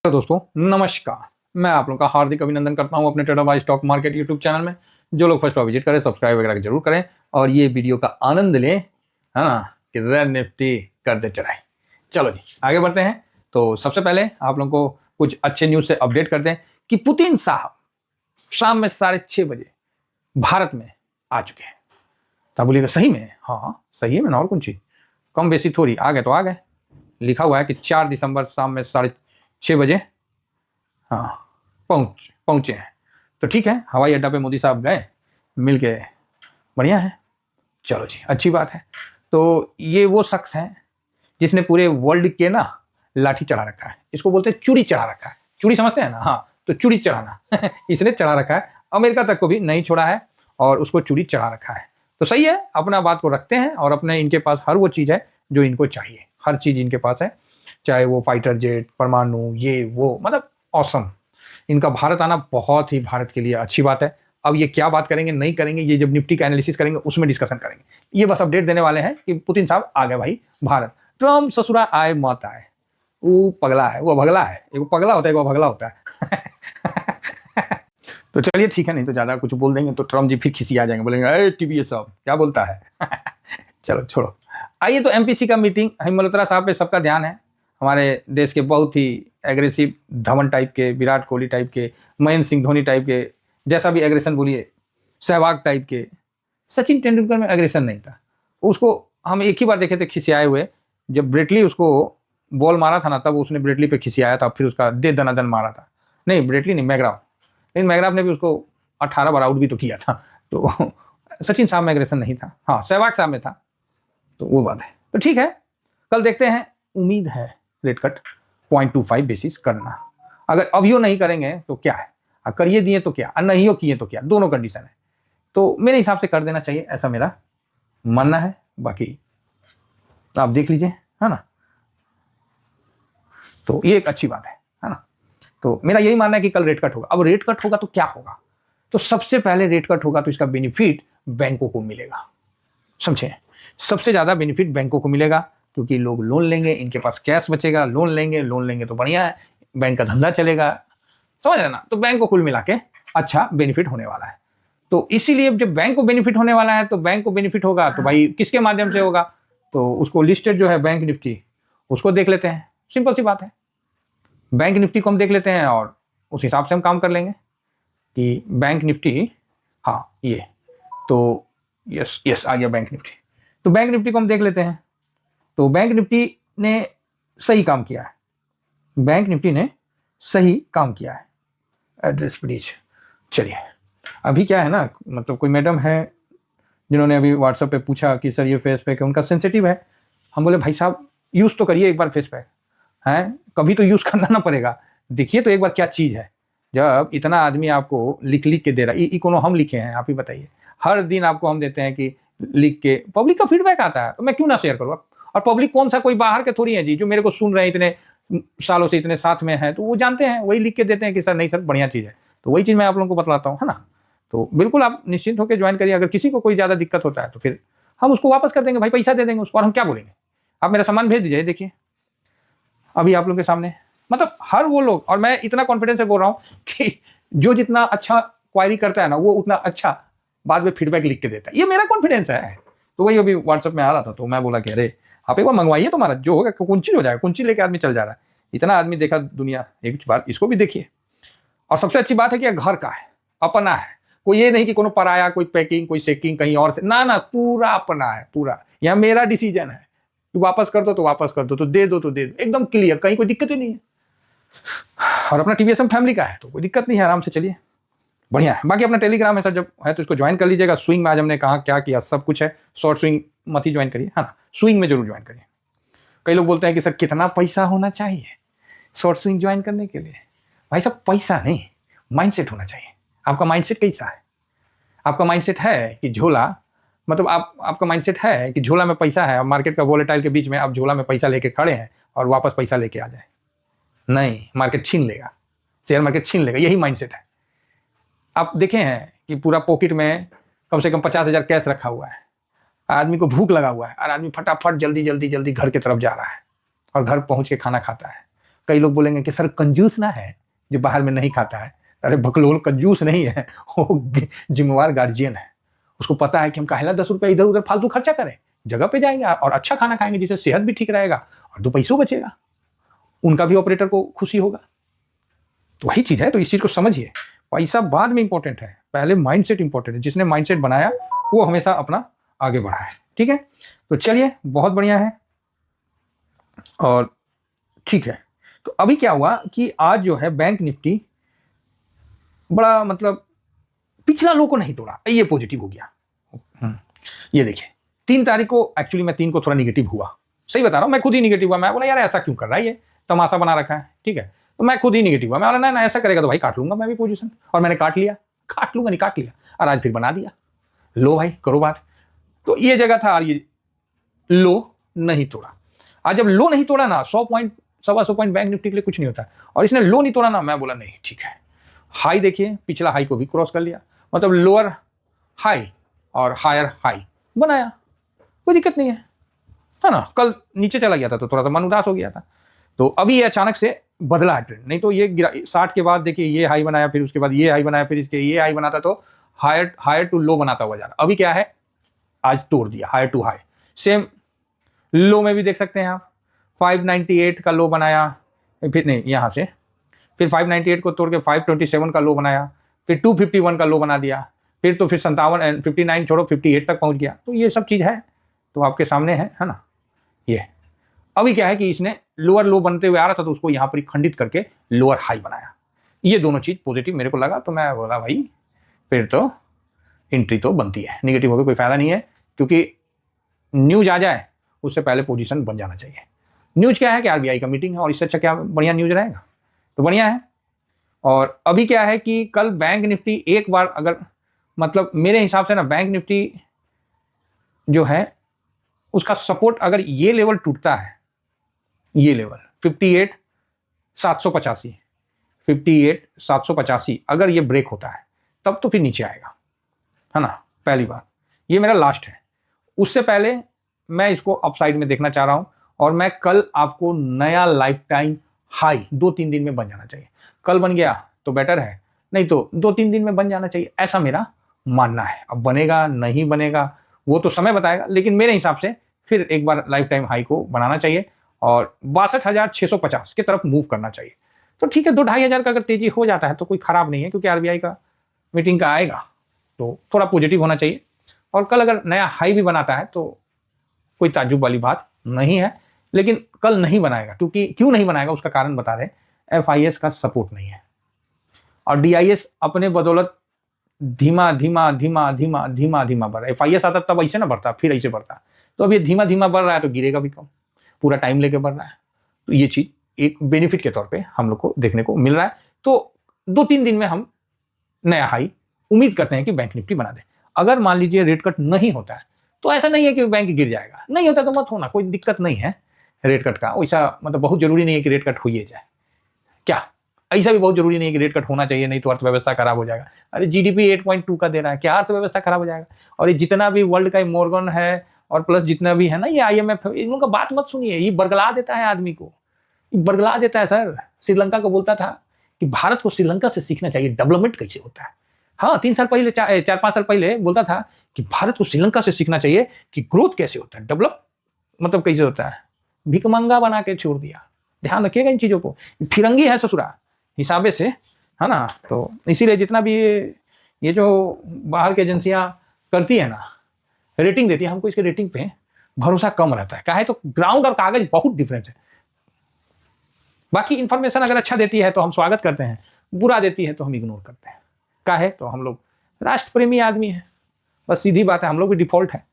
तो दोस्तों नमस्कार, मैं आप लोगों का हार्दिक अभिनंदन करता हूं अपने trader by stock market YouTube channel में। जो लोग फर्स्ट बार विजिट करें सब्सक्राइब वगैरह जरूर करें और ये वीडियो का आनंद लें, है ना, कि रेड निफ्टी करते चलाएं। चलो जी आगे बढ़ते हैं। तो सबसे पहले आप लोगों को कुछ अच्छे न्यूज से अपडेट करते हैं कि पुतिन साहब शाम में 6:30 बजे भारत में आ चुके हैं। तब बोलिएगा सही में? हाँ सही में, और कौन चीज, कम बेसी थोड़ी, आ गए तो आ गए। लिखा हुआ है कि 4 दिसंबर शाम में 6:30 बजे हाँ पहुंचे हैं। तो ठीक है, हवाई अड्डा पे मोदी साहब गए, मिल के बढ़िया है। चलो जी अच्छी बात है। तो ये वो शख्स है जिसने पूरे वर्ल्ड के ना लाठी चढ़ा रखा है। इसको बोलते हैं चूड़ी चढ़ा रखा है। चूड़ी समझते हैं ना? हाँ, तो चूड़ी चढ़ाना इसने चढ़ा रखा है। अमेरिका तक को भी नहीं छोड़ा है और उसको चूड़ी चढ़ा रखा है। तो सही है, अपना बात को रखते हैं और अपने इनके पास हर वो चीज़ है जो इनको चाहिए। हर चीज़ इनके पास है, चाहे वो फाइटर जेट, परमाणु, ये वो, मतलब ऑसम। इनका भारत आना बहुत ही भारत के लिए अच्छी बात है। अब ये क्या बात करेंगे नहीं करेंगे, ये जब निफ्टी का एनालिसिस करेंगे उसमें डिस्कशन करेंगे। ये बस अपडेट देने वाले हैं कि पुतिन साहब आ गए भाई भारत। ट्रम्प ससुरा आए मत आए, वो पगला है, वो भगला है। एक पगला होता है, एक भगला होता है तो चलिए ठीक है, नहीं तो ज्यादा कुछ बोल देंगे तो ट्रम्प जी फिर खिसी आ जाएंगे, बोलेंगे अरे टीबीएस साहब क्या बोलता है चलो छोड़ो। आइए, तो एमपीसी का मीटिंग, मल्होत्रा साहब पे सबका ध्यान है। हमारे देश के बहुत ही एग्रेसिव, धवन टाइप के, विराट कोहली टाइप के, महेंद्र सिंह धोनी टाइप के, जैसा भी एग्रेशन बोलिए, सहवाग टाइप के। सचिन तेंदुलकर में एग्रेशन नहीं था। उसको हम एक ही बार देखे थे खिसियाए हुए, जब ब्रेटली उसको बॉल मारा था ना, तब उसने ब्रेटली पे खिसियाया था, फिर उसका दे दनादन मारा था। नहीं ब्रेटली नहीं, मैग्राव। लेकिन मैग्राव ने भी उसको 18 बार आउट भी तो किया था। तो सचिन साहब में एग्रेशन नहीं था, हाँ सहवाग साहब में था। तो वो बात है। तो ठीक है, कल देखते हैं। उम्मीद है रेट कट 0.25 बेसिस करना। अगर अभियो नहीं करेंगे तो क्या है, अगर करिए दिए तो क्या, और नहीं हो किए तो क्या, दोनों कंडीशन है। तो मेरे हिसाब से कर देना चाहिए, ऐसा मेरा मानना है। बाकी आप देख लीजिए, है ना। तो ये एक अच्छी बात है ना। तो मेरा यही मानना है कि कल रेट कट होगा। अब रेट कट होगा तो क्या होगा? तो सबसे पहले रेट कट होगा तो इसका बेनिफिट बैंकों को मिलेगा, समझे। सबसे ज्यादा बेनिफिट बैंकों को मिलेगा, क्योंकि लोग लोन लेंगे, इनके पास कैश बचेगा, लोन लेंगे तो बढ़िया है, बैंक का धंधा चलेगा, समझ रहे ना। तो बैंक को कुल मिला के अच्छा बेनिफिट होने वाला है। तो इसीलिए जब बैंक को बेनिफिट होने वाला है, तो बैंक को बेनिफिट होगा तो भाई किसके माध्यम से होगा? तो उसको लिस्टेड जो है बैंक निफ्टी, उसको देख लेते हैं। सिंपल सी बात है, बैंक निफ्टी को हम देख लेते हैं और उस हिसाब से हम काम कर लेंगे कि बैंक निफ्टी, हाँ ये तो यस आ गया बैंक निफ्टी। तो बैंक निफ्टी को हम देख लेते हैं। तो बैंक निफ्टी ने सही काम किया है, बैंक निफ्टी ने सही काम किया है। Address please. चलिए, अभी क्या है ना, मतलब कोई मैडम है जिन्होंने अभी व्हाट्सएप पे पूछा कि सर ये फेस पैक है, उनका सेंसिटिव है। हम बोले भाई साहब यूज़ तो करिए एक बार फेस पैक, है कभी तो यूज़ करना ना पड़ेगा। देखिए तो एक बार क्या चीज़ है। जब इतना आदमी आपको लिख लिख के दे रहा है, इकोनो हम लिखे हैं, आप ही बताइए, हर दिन आपको हम देते हैं कि लिख के, पब्लिक का फीडबैक आता है, तो मैं क्यों ना शेयर करूँ। और पब्लिक कौन सा, कोई बाहर के थोड़ी है जी, जो मेरे को सुन रहे हैं इतने सालों से, इतने साथ में है, तो वो जानते हैं, वही लिख के देते हैं कि सर नहीं सर बढ़िया चीज़ है। तो वही चीज़ मैं आप लोगों को बतलाता हूँ, है ना। तो बिल्कुल आप निश्चिंत होकर ज्वाइन करिए। अगर किसी को कोई ज़्यादा दिक्कत होता है तो फिर हम उसको वापस कर देंगे भाई, पैसा दे देंगे उसको, और हम क्या बोलेंगे, आप मेरा सामान भेज दीजिए। देखिए अभी आप लोगों के सामने, मतलब हर वो लोग, और मैं इतना कॉन्फिडेंस से बोल रहा हूँ कि जो जितना अच्छा क्वायरी करता है ना, वो उतना अच्छा बाद में फीडबैक लिख के देता है। ये मेरा कॉन्फिडेंस है। तो वही अभी व्हाट्सएप में आ रहा था, तो मैं बोला कि अरे आप एक बार मंगवाइए, तुम्हारा जो होगा कुंची हो जाएगा। कुंची लेके आदमी चल जा रहा है, इतना आदमी देखा दुनिया, एक बार इसको भी देखिए। और सबसे अच्छी बात है कि घर का है, अपना है, कोई ये नहीं कि कोनो पराया, कोई पैकिंग, कोई सेकिंग कहीं और से, ना पूरा अपना है, पूरा। यहाँ मेरा डिसीजन है कि वापस कर दो तो वापस कर दो, तो दे दो तो दे दो, एकदम क्लियर, कहीं कोई दिक्कत ही नहीं है। और अपना टीवीएस फैमिली का है तो कोई दिक्कत नहीं है, आराम से चलिए, बढ़िया है। बाकी अपना टेलीग्राम है सर, जब है तो इसको ज्वाइन कर लीजिएगा। स्विंग में आज हमने कहा क्या किया, सब कुछ है। शॉर्ट स्विंग मत ही ज्वाइन करिए, है ना, स्विंग में जरूर ज्वाइन करिए। कई लोग बोलते हैं कि सर कितना पैसा होना चाहिए शॉर्ट स्विंग ज्वाइन करने के लिए? भाई साहब पैसा नहीं, माइंडसेट होना चाहिए। आपका माइंडसेट कैसा है? आपका माइंडसेट है कि झोला, मतलब आपका माइंडसेट है कि झोला में पैसा है, मार्केट का वोलेटाइल के बीच में आप झोला में पैसा लेके खड़े हैं और वापस पैसा लेके आ जाए? नहीं, मार्केट छीन लेगा, शेयर मार्केट छीन लेगा, यही माइंडसेट है। आप देखे हैं कि पूरा पॉकेट में कम से कम 50,000 कैश रखा हुआ है, आदमी को भूख लगा हुआ है और आदमी फटाफट जल्दी जल्दी जल्दी घर की तरफ जा रहा है और घर पहुंच के खाना खाता है। कई लोग बोलेंगे कि सर कंजूस ना है जो बाहर में नहीं खाता है। अरे बकलोल, कंजूस नहीं है, वो जिम्मेवार गार्जियन है। उसको पता है कि हम काहेला 10 रुपये इधर उधर फालतू खर्चा करें, जगह पे जाएंगे और अच्छा खाना खाएंगे जिससे सेहत भी ठीक रहेगा और 2 पैसों बचेगा, उनका भी ऑपरेटर को खुशी होगा। तो वही चीज है, तो इस चीज को समझिए। पैसा बाद में इंपॉर्टेंट है, पहले माइंडसेट इंपॉर्टेंट है। जिसने माइंडसेट बनाया वो हमेशा अपना आगे बढ़ा है। ठीक है, तो चलिए बहुत बढ़िया है और ठीक है। तो अभी क्या हुआ कि आज जो है बैंक निफ्टी बड़ा मतलब पिछला लो को नहीं तोड़ा, ये पॉजिटिव हो गया। ये देखिए 3 तारीख को, एक्चुअली मैं 3 को थोड़ा निगेटिव हुआ, सही बता रहा हूँ, मैं खुद ही निगेटिव हुआ। मैं बोला यार ऐसा क्यों कर रहा है, ये तमाशा बना रखा है। ठीक है, तो मैं खुद ही निगेटिव हुआ। मैं बोला ना ऐसा करेगा तो भाई काट लूंगा मैं भी पोजीशन, और मैंने काट लिया, काट लूंगा नहीं काट लिया, और आज फिर बना दिया। लो भाई करो बात। तो ये जगह था और ये लो नहीं तोड़ा। आज जब लो नहीं तोड़ा ना, 100 पॉइंट 125 पॉइंट बैंक निफ्टी के लिए कुछ नहीं होता, और इसने लो नहीं तोड़ा ना, मैं बोला नहीं ठीक है। हाई देखिए, पिछला हाई को भी क्रॉस कर लिया, मतलब लोअर हाई और हायर हाई बनाया, कोई दिक्कत नहीं है ना। कल नीचे चला गया था तो थोड़ा सा मन उदास हो गया था, तो अभी ये अचानक से बदला है ट्रेंड। नहीं तो ये 60 के बाद देखिए ये हाई बनाया, फिर उसके बाद ये हाई बनाया, फिर इसके ये हाई बनाता तो हायर टू लो बनाता हुआ जा रहा। अभी क्या है, आज तोड़ दिया हायर टू हाई। सेम लो में भी देख सकते हैं आप, 598 का लो बनाया, फिर नहीं यहाँ से, फिर 598 को तोड़ के 527 का लो बनाया, फिर 251 का लो बना दिया, फिर तो फिर 57 59 छोड़ो 58 तक पहुंच गया। तो ये सब चीज़ है, तो आपके सामने है ना। ये अभी क्या है कि इसने लोअर लो बनते हुए आ रहा था तो उसको यहाँ पर खंडित करके लोअर हाई बनाया। ये दोनों चीज़ पॉजिटिव मेरे को लगा, तो मैं बोला भाई फिर तो एंट्री तो बनती है। नेगेटिव होकर कोई फायदा नहीं है, क्योंकि न्यूज आ जाए उससे पहले पोजीशन बन जाना चाहिए। न्यूज क्या है कि आरबीआई का मीटिंग है, और इससे अच्छा क्या बढ़िया न्यूज रहेगा, तो बढ़िया है। और अभी क्या है कि कल बैंक निफ्टी एक बार अगर, मतलब मेरे हिसाब से ना, बैंक निफ्टी जो है उसका सपोर्ट अगर ये लेवल टूटता है, ये लेवल 58,785 58,785 अगर ये ब्रेक होता है तब तो फिर नीचे आएगा, है ना। पहली बात, ये मेरा लास्ट है, उससे पहले मैं इसको अपसाइड में देखना चाह रहा हूं, और मैं कल आपको नया लाइफ टाइम हाई 2-3 दिन में बन जाना चाहिए। कल बन गया तो बेटर है, नहीं तो 2-3 दिन में बन जाना चाहिए, ऐसा मेरा मानना है। अब बनेगा नहीं बनेगा वो तो समय बताएगा, लेकिन मेरे हिसाब से फिर एक बार लाइफ टाइम हाई को बनाना चाहिए और 62,650 की तरफ मूव करना चाहिए। तो ठीक है, 2-2,500 का अगर तेजी हो जाता है तो कोई खराब नहीं है, क्योंकि आरबीआई का मीटिंग का आएगा तो थोड़ा पॉजिटिव होना चाहिए। और कल अगर नया हाई भी बनाता है तो कोई ताज्जुब वाली बात नहीं है, लेकिन कल नहीं बनाएगा, क्योंकि क्यों नहीं बनाएगा उसका कारण बता रहे, एफआईएस का सपोर्ट नहीं है, और डीआईएस अपने बदौलत धीमा धीमा धीमा धीमा धीमा धीमा बढ़ रहा है। एफआईएस आता तब ऐसे ना बढ़ता, फिर ऐसे बढ़ता, तो अब ये धीमा धीमा बढ़ रहा है तो गिरेगा भी कम, पूरा टाइम लेके बढ़ रहा है। तो ये चीज एक बेनिफिट के तौर पे हम लोग को देखने को मिल रहा है। तो 2-3 दिन में हम नया हाई उम्मीद करते हैं कि बैंक निफ्टी बना दे। अगर मान लीजिए रेट कट नहीं होता है तो ऐसा नहीं है कि बैंक गिर जाएगा, नहीं होता तो मत होना, कोई दिक्कत नहीं है रेट कट का। वैसा मतलब बहुत जरूरी नहीं है कि रेट कट हो ही जाए, क्या ऐसा भी बहुत जरूरी नहीं है कि रेट कट होना चाहिए, नहीं तो अर्थव्यवस्था खराब हो जाएगा। अरे जीडीपी 8.2 का दे रहा है, क्या अर्थव्यवस्था खराब हो जाएगा। और ये जितना भी वर्ल्ड का मॉर्गन है और प्लस जितना भी है ना ये आईएमएफ, इन लोगों का बात मत सुनिए, ये बरगला देता है आदमी को, बरगला देता है। सर श्रीलंका को बोलता था कि भारत को श्रीलंका से सीखना चाहिए डेवलपमेंट कैसे होता है। हाँ 3 साल पहले 4-5 साल पहले बोलता था कि भारत को श्रीलंका से सीखना चाहिए कि ग्रोथ कैसे होता है, डेवलप मतलब कैसे होता है। भिकमंगा बना के छोड़ दिया। ध्यान रखिएगा इन चीजों को, फिरंगी है ससुरा हिसाबे से, है ना। तो इसीलिए जितना भी ये जो बाहर की एजेंसियां करती है ना, रेटिंग देती है, हमको इसके रेटिंग पे भरोसा कम रहता है। काहे तो ग्राउंड और कागज बहुत डिफरेंस है। बाकी इंफॉर्मेशन अगर अच्छा देती है तो हम स्वागत करते हैं, बुरा देती है तो हम इग्नोर करते हैं। काहे तो हम लोग राष्ट्र प्रेमी आदमी हैं, बस सीधी बात है, हम लोग भी डिफॉल्ट है।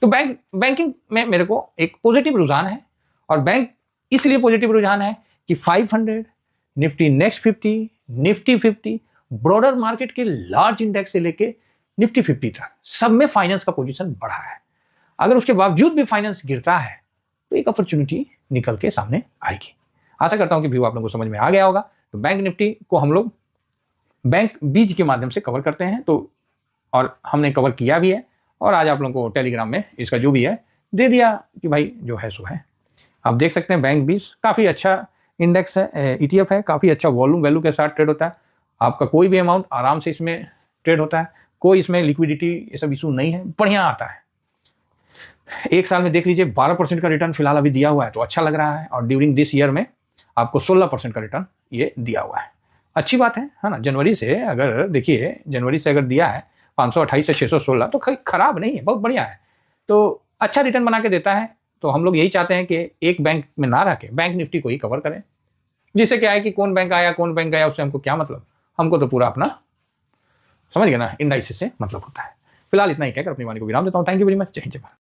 तो बैंकिंग में मेरे को एक पॉजिटिव रुझान है, और बैंक इसलिए पॉजिटिव रुझान है कि 500 Nifty next 50 Nifty 50 broader market के लार्ज इंडेक्स से लेके निफ्टी 50 तक सब में फाइनेंस का पोजीशन बढ़ा है। अगर उसके बावजूद भी फाइनेंस गिरता है तो एक अपॉर्चुनिटी निकल के सामने आएगी। आशा करता हूं कि व्यू आप लोगों को समझ में आ गया होगा। तो बैंक निफ्टी को हम लोग बैंक बीज के माध्यम से कवर करते हैं, तो और हमने कवर किया भी है, और आज आप लोगों को टेलीग्राम में इसका जो भी है दे दिया कि भाई जो है सो है। आप देख सकते हैं बैंक बीज काफ़ी अच्छा इंडेक्स है, ETF है, काफ़ी अच्छा वॉल्यूम वैल्यू के साथ ट्रेड होता है। आपका कोई भी अमाउंट आराम से इसमें ट्रेड होता है, कोई इसमें लिक्विडिटी ये सब इशू नहीं है, बढ़िया आता है। एक साल में देख लीजिए 12% का रिटर्न फिलहाल अभी दिया हुआ है, तो अच्छा लग रहा है। और ड्यूरिंग दिस ईयर में आपको 16% का रिटर्न ये दिया हुआ है, अच्छी बात है ना। जनवरी से अगर देखिए, जनवरी से अगर दिया है 528 से 616, तो खराब नहीं है, बहुत बढ़िया है। तो अच्छा रिटर्न बना के देता है। तो हम लोग यही चाहते हैं कि एक बैंक में ना रह के बैंक निफ्टी को ही कवर करें, जिससे क्या है कि कौन बैंक आया कौन बैंक गया उससे हमको क्या मतलब, हमको तो पूरा अपना समझ गए ना इंडाइसिस से मतलब होता है। फिलहाल इतना ही कहकर अपनी वाणी को विराम देता हूँ। Thank you very much. जय हिंद जय भारत।